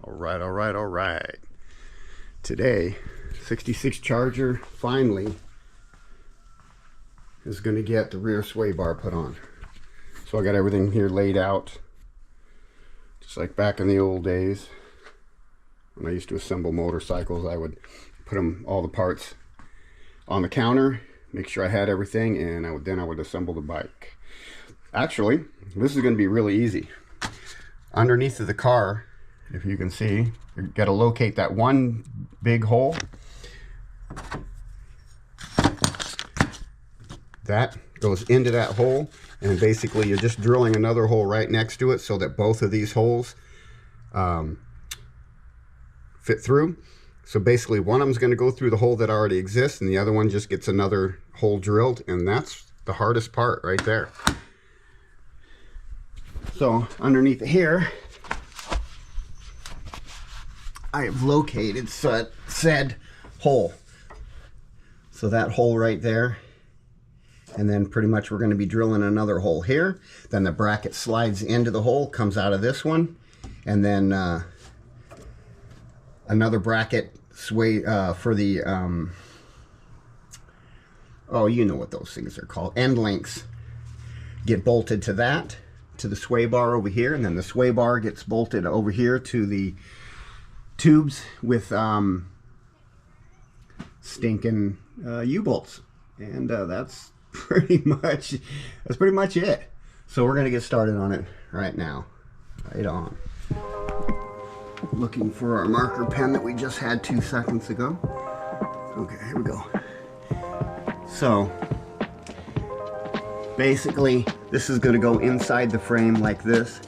All right. Today, 66 Charger finally is going to get the rear sway bar put on. So I got everything here laid out, just like back in the old days. When I used to assemble motorcycles, I would put all the parts on the counter, make sure I had everything, and then I would assemble the bike. Actually, this is going to be really easy. Underneath of the car, if you can see, you got to locate that one big hole. That goes into that hole, and basically you're just drilling another hole right next to it so that both of these holes fit through. So basically one of them is going to go through the hole that already exists, and the other one just gets another hole drilled, and that's the hardest part right there. So underneath here, I have located said hole. So that hole right there, and then pretty much we're going to be drilling another hole here. Then the bracket slides into the hole, comes out of this one, and then another bracket sway for the oh, you know what those things are called, end links, get bolted to that, to the sway bar over here, and then the sway bar gets bolted over here to the tubes with stinking U-bolts, and that's pretty much it. So we're gonna get started on it right now. Right on. Looking for our marker pen that we just had 2 seconds ago. Okay, here we go. So basically this is going to go inside the frame like this.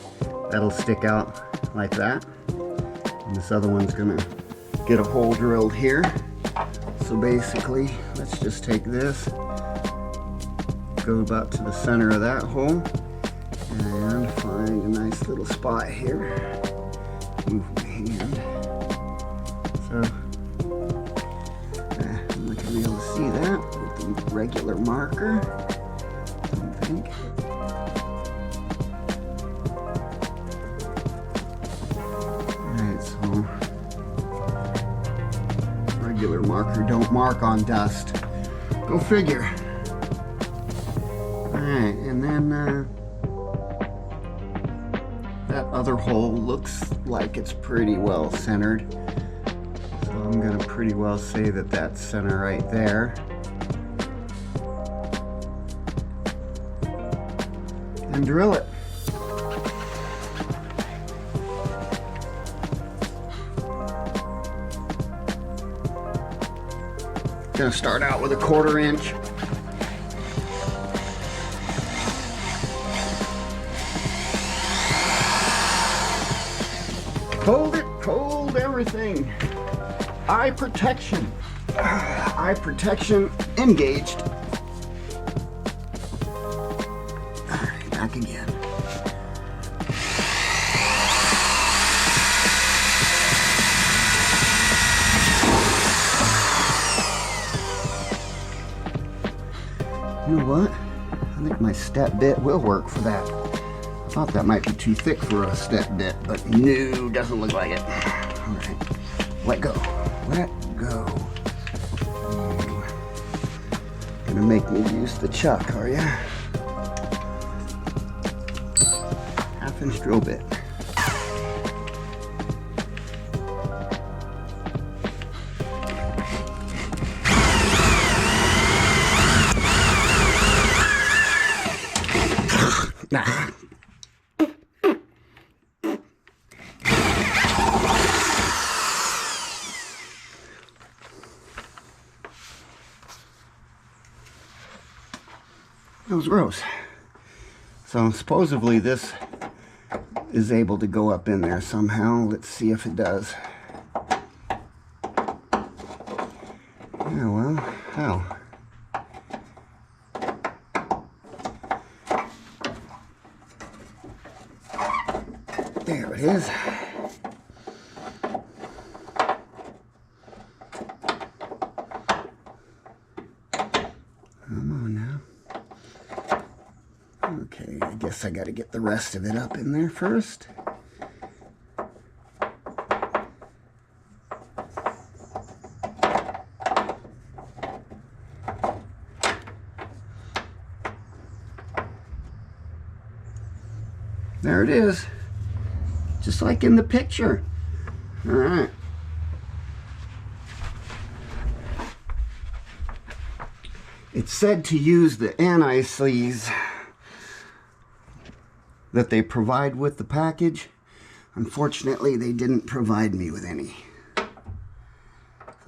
That'll stick out like that, and this other one's going to get a hole drilled here. So basically let's just take this, go about to the center of that hole, and find a nice little spot here. Move my hand so I'm not going to be able to see that with the regular marker, I don't think. Alright, so regular marker don't mark on dust. Go figure. Alright, and then that other hole looks like it's pretty well centered. So I'm going to pretty well say that that's center right there. And drill it. Going to start out with a 1/4 inch. Hold it, hold everything. Eye protection. Eye protection engaged. Alright, back again. You know what? I think my step bit will work for that. I thought that might be too thick for a step bit, but no, doesn't look like it. All right, let go, let go. Gonna make me use the chuck, are ya? 1/2 inch drill bit. Nah. That was gross. So supposedly this is able to go up in there somehow. Let's see if it does. Yeah, well, hell. There it is. Come on now. Okay, I guess I got to get the rest of it up in there first. there it is. Just like in the picture. All right. It's said to use the anti-seize that they provide with the package. Unfortunately, they didn't provide me with any. So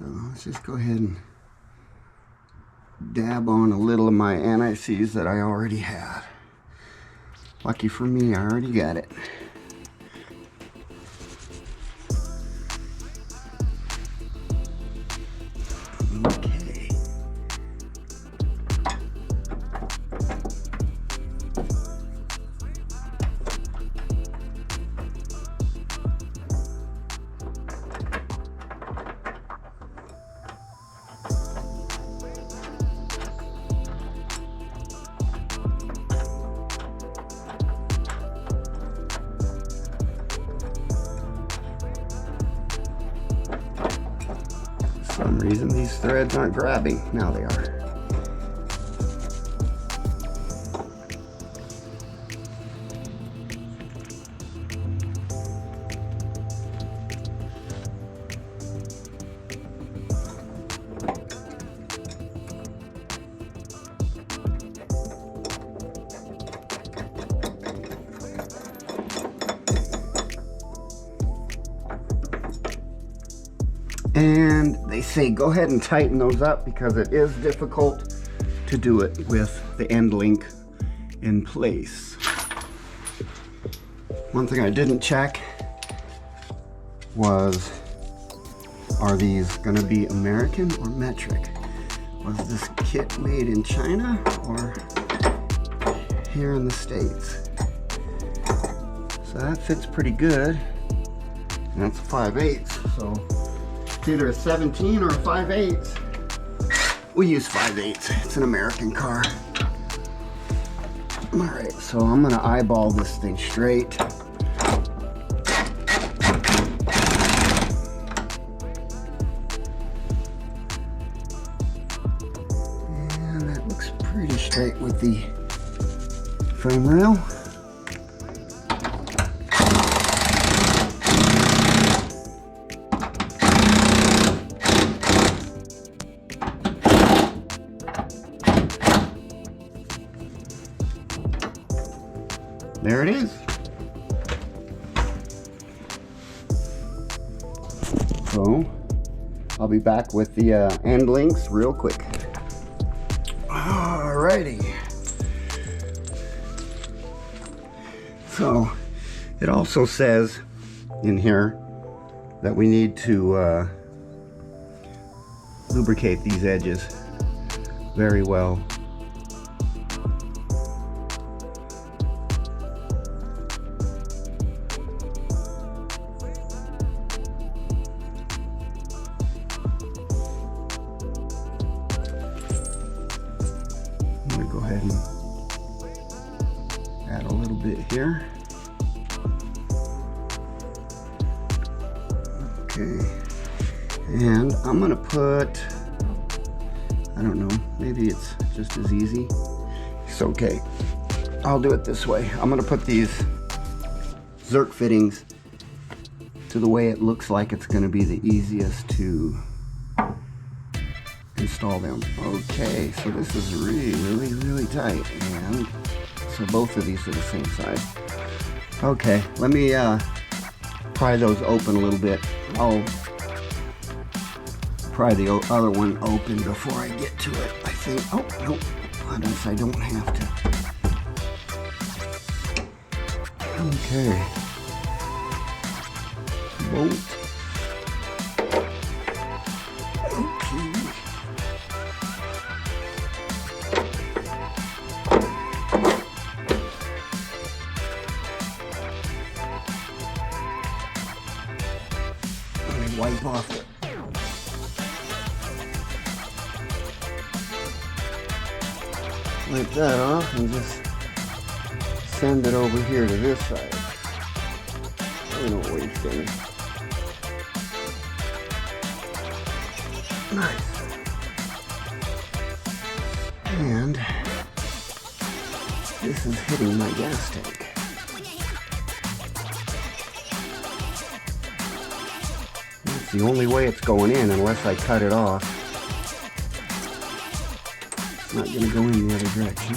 let's just go ahead and dab on a little of my anti-seize that I already had. Lucky for me, I already got it. Okay. For some reason these threads aren't grabbing. Now they are. And they say go ahead and tighten those up because it is difficult to do it with the end link in place. One thing I didn't check was, are these going to be American or metric? Was this kit made in China or here in the States? So that fits pretty good. And that's a 5/8, so it's either a 17 or a 5/8. We use 5/8. It's an American car. All right, so I'm gonna eyeball this thing straight. And that looks pretty straight with the frame rail. There it is. So I'll be back with the end links real quick. Alrighty. So it also says in here that we need to lubricate these edges very well. Go ahead and add a little bit here. Okay, and I'm gonna put, I don't know, maybe it's just as easy. It's okay, I'll do it this way. I'm gonna put these Zerk fittings to the way it looks like it's gonna be the easiest to install them. Okay, so this is really tight, and so both of these are the same size. Okay, let me pry those open a little bit. I'll pry the other one open before I get to it, I think. Oh, no, I don't have to. Okay. Bolt. Okay. Wipe off it. Wipe that off and just send it over here to this side. I don't waste any. Nice. And this is hitting my gas tank. It's the only way it's going in unless I cut it off. It's not going to go in the other direction.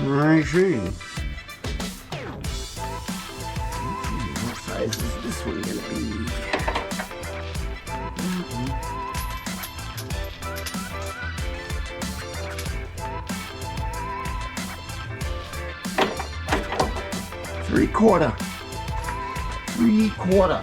I see. What size is this one going to be? 3/4. 3/4.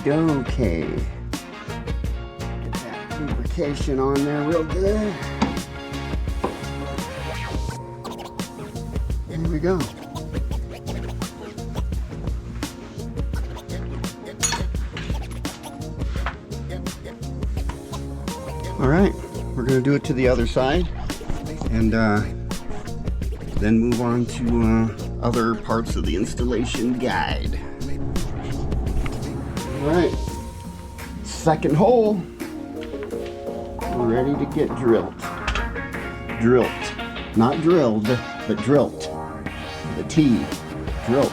Okay. Get that lubrication on there real good. Here we go. All right, we're going to do it to the other side and then move on to other parts of the installation guide. All right, second hole, ready to get drilled. Drilled, not drilled, but drilled. The T, drilled.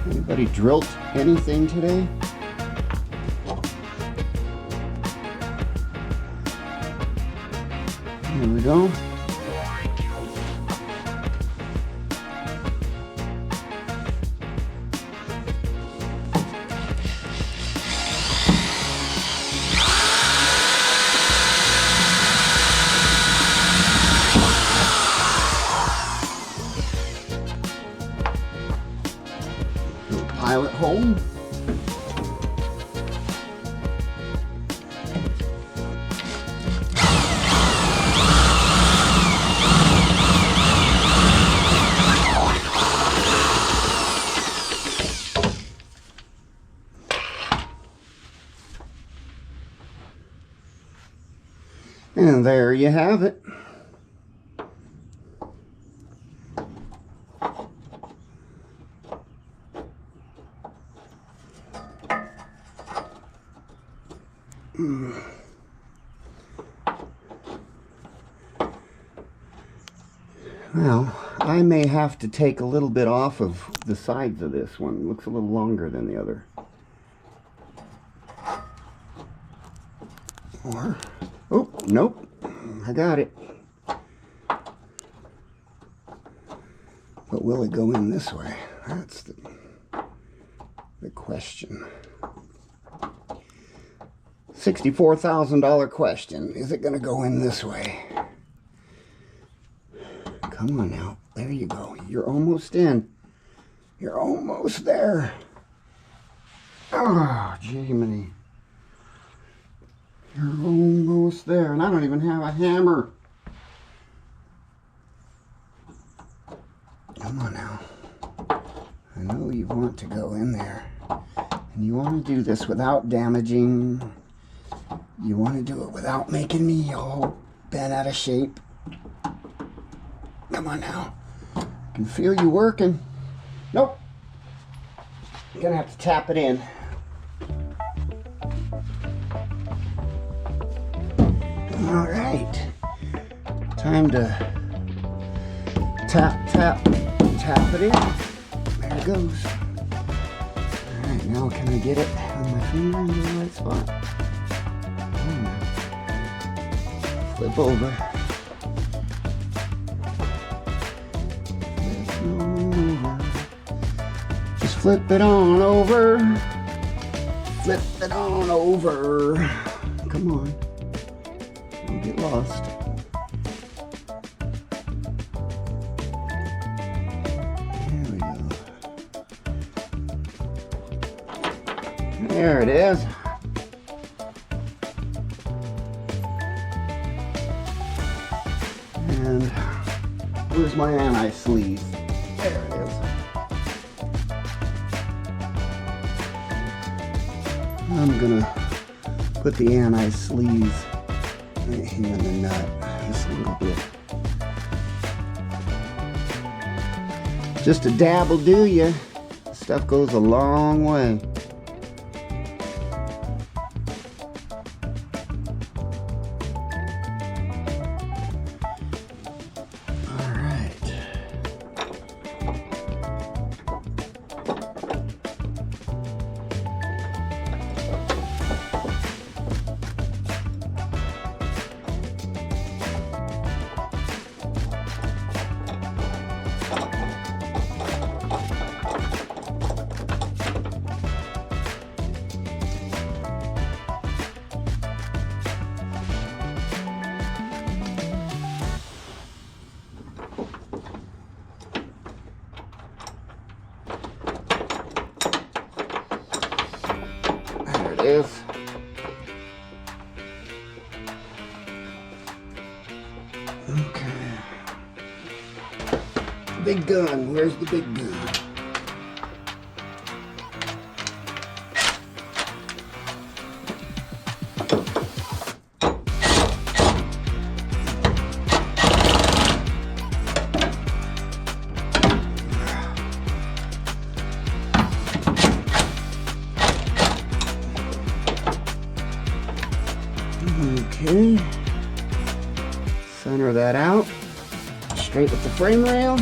Anybody drilled anything today? Here we go. Pilot hole. And there you have it. Well, I may have to take a little bit off of the sides of this one. It looks a little longer than the other. Or, oh, nope, I got it. But will it go in this way? That's the question. $64,000 question. Is it going to go in this way? Come on now. There you go. You're almost in. You're almost there. Oh, Jiminy. You're almost there. And I don't even have a hammer. Come on now. I know you want to go in there. And you want to do this without damaging. You want to do it without making me all bent out of shape. Come on now. I can feel you working. Nope. You're going to have to tap it in. All right. Time to tap it in. There it goes. All right, now can I get it on my finger in the right spot? Flip over. Flip it on over. Flip it on over. Come on. Don't get lost. There we go. There it is. And where's my anti-sleeve? There it is. I'm gonna put the anti-sleeve right here in the nut just a little bit. Just a dab will do ya. Stuff goes a long way. Is. Okay. Big gun. Where's the big gun? Okay, center that out, straight with the frame rail.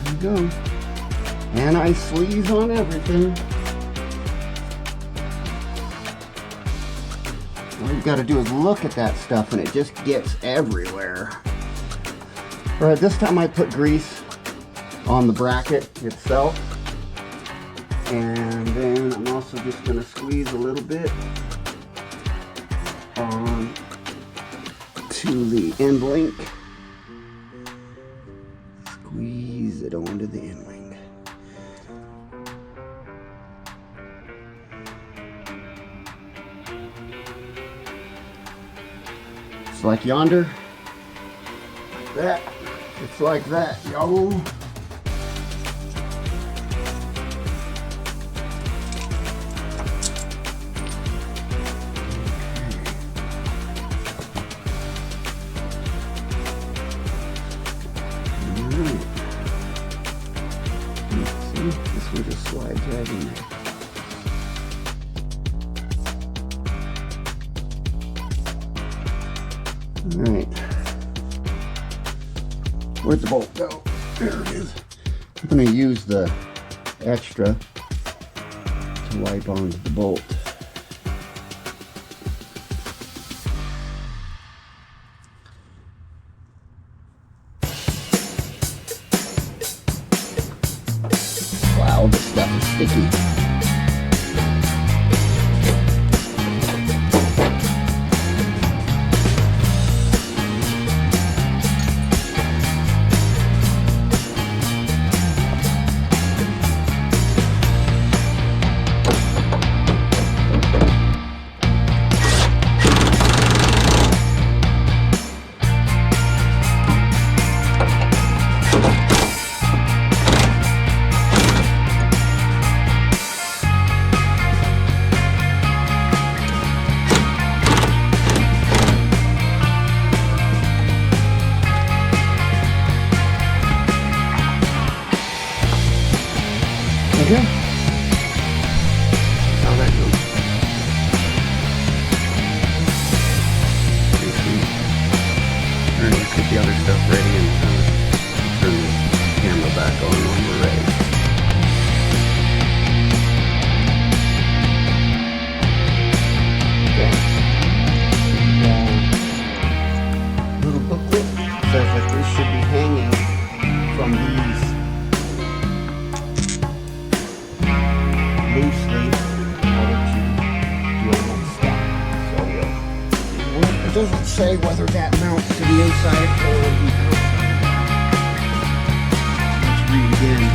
There we go. Anti-sleeves on everything. All you've got to do is look at that stuff and it just gets everywhere. All right, this time I put grease on the bracket itself. And then I'm also just going to squeeze a little bit on to the end link. Squeeze it onto the end link. It's like yonder. Like that. It's like that, yo. Alright. See, this one just slides right in there. Alright. Where'd the bolt go? There it is. I'm going to use the extra to wipe onto the bolt. Wow, this stuff is sticky. Okay. How that goes. Let's get the other stuff ready and turn the camera back on when we're ready. loosely in order to do a little step. So it doesn't say whether that mounts to the inside or the outside. Let's read again.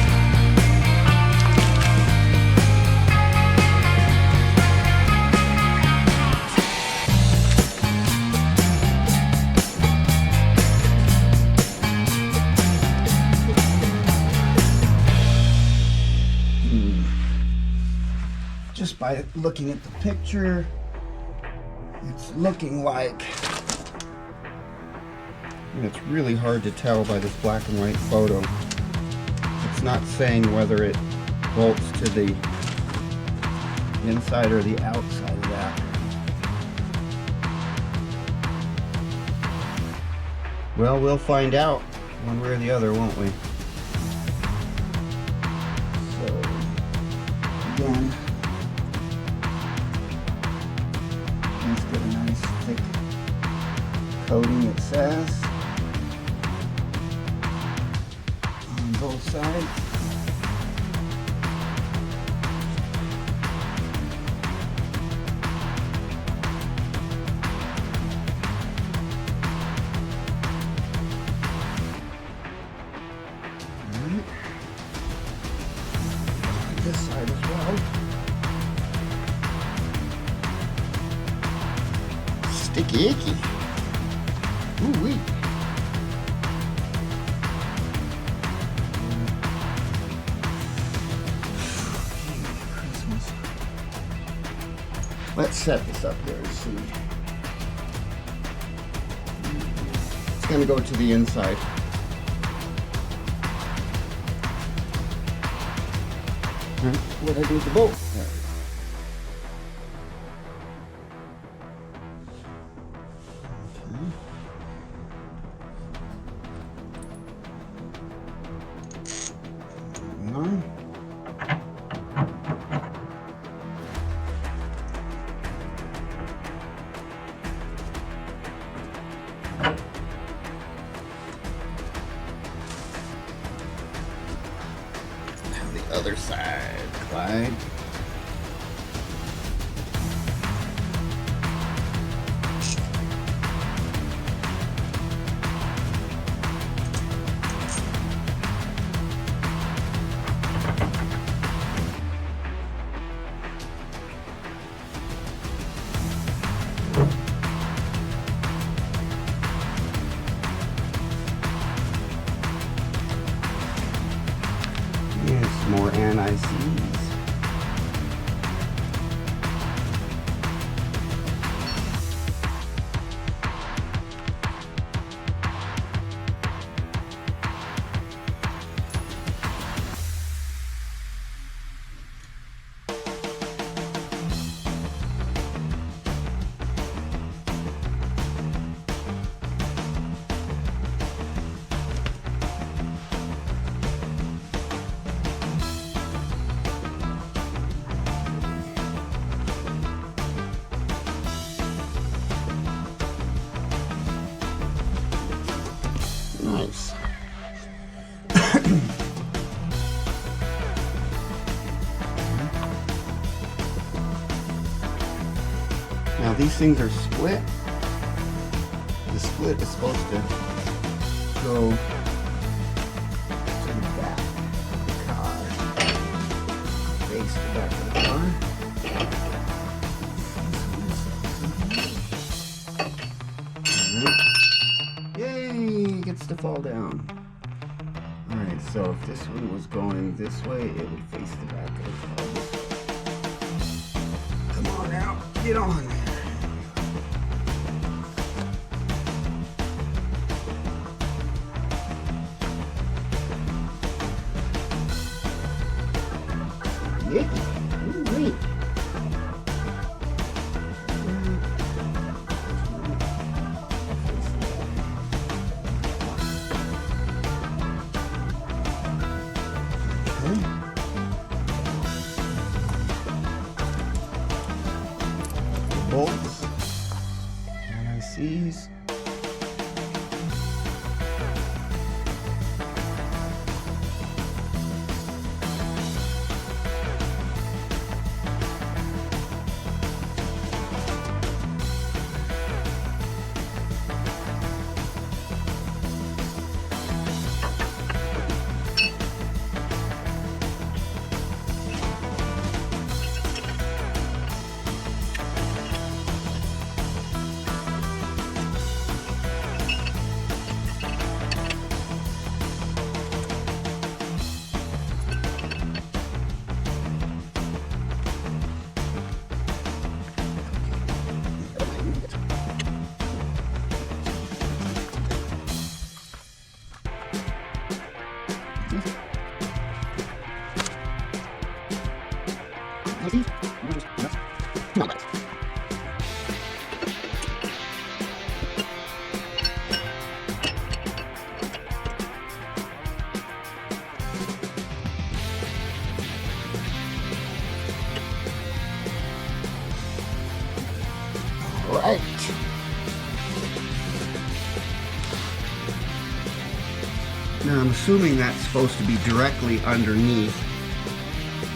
Just by looking at the picture, it's looking like, and it's really hard to tell by this black and white photo, it's not saying whether it bolts to the inside or the outside of that. Well, we'll find out one way or the other, won't we? So, again, let's get a nice thick coating, it says, on both sides. Alright. This side as well. Sticky icky. Ooh wee. Christmas. Let's set this up here and see. It's gonna go to the inside. Alright, what do I do with the bolt? There. On. Now the other side, Clyde. Yes, more anti-seize. Nice. Now these things are split. The split is supposed to go to the back of the car. Face the back of the car. Alright. Yay! Gets to fall down. Alright, so if this one was going this way, it would face the back of the car. Come on now, get on there. Yeah. Ooh, wait. Bolts, NICs. Right. Now I'm assuming that's supposed to be directly underneath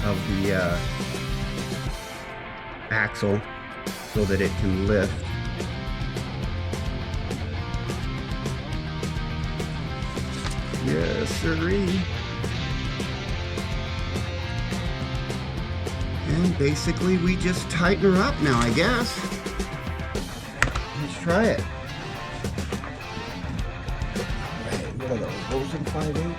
of the axle so that it can lift. Yes, sirree. And basically we just tighten her up now, I guess. Let's try it. Alright, what are those in 5/8?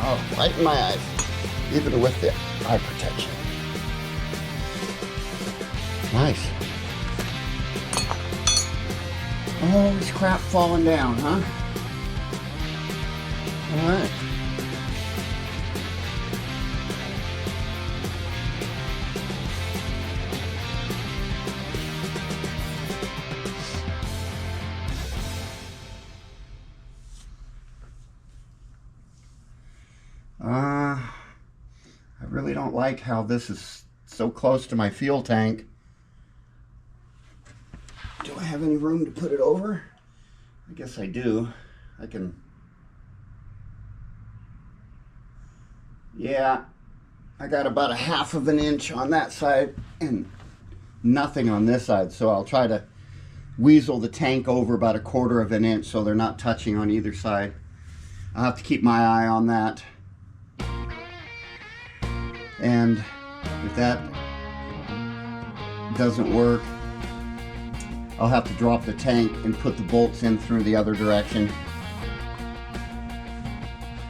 Oh, right in my eyes, even with the eye protection. Nice. All this crap falling down, huh? All right. I really don't like how this is so close to my fuel tank. Do I have any room to put it over? I guess I do. I can... Yeah, I got about 1/2 inch on that side and nothing on this side, so I'll try to weasel the tank over about 1/4 inch so they're not touching on either side. I'll have to keep my eye on that. And if that doesn't work, I'll have to drop the tank and put the bolts in through the other direction.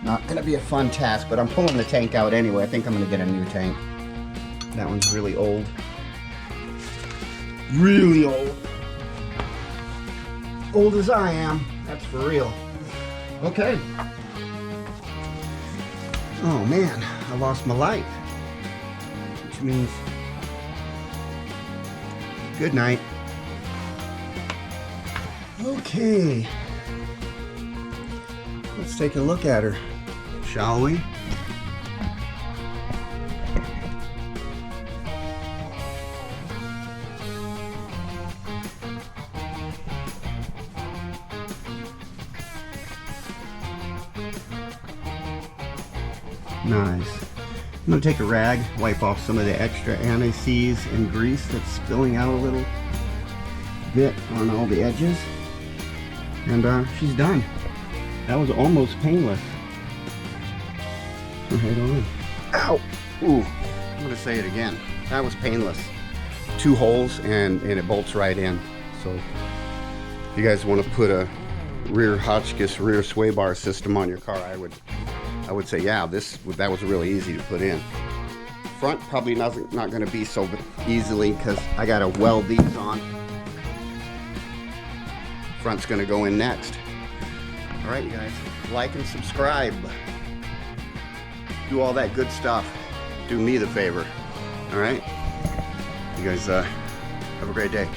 Not going to be a fun task, but I'm pulling the tank out anyway. I think I'm going to get a new tank. That one's really old. Really old. Old as I am. That's for real. Okay. Oh man, I lost my light. Which means good night. Okay. Let's take a look at her, shall we? Nice. I'm going to take a rag, wipe off some of the extra anti-seize and grease that's spilling out a little bit on all the edges. And she's done. That was almost painless. Right on. Ow! Ooh, I'm going to say it again. That was painless. 2 holes and it bolts right in. So if you guys want to put a rear Hotchkis rear sway bar system on your car, I would say, yeah, that was really easy to put in. Front probably not going to be so easily because I got to weld these on. Front's going to go in next. All right, you guys, like and subscribe. Do all that good stuff. Do me the favor. All right, you guys have a great day.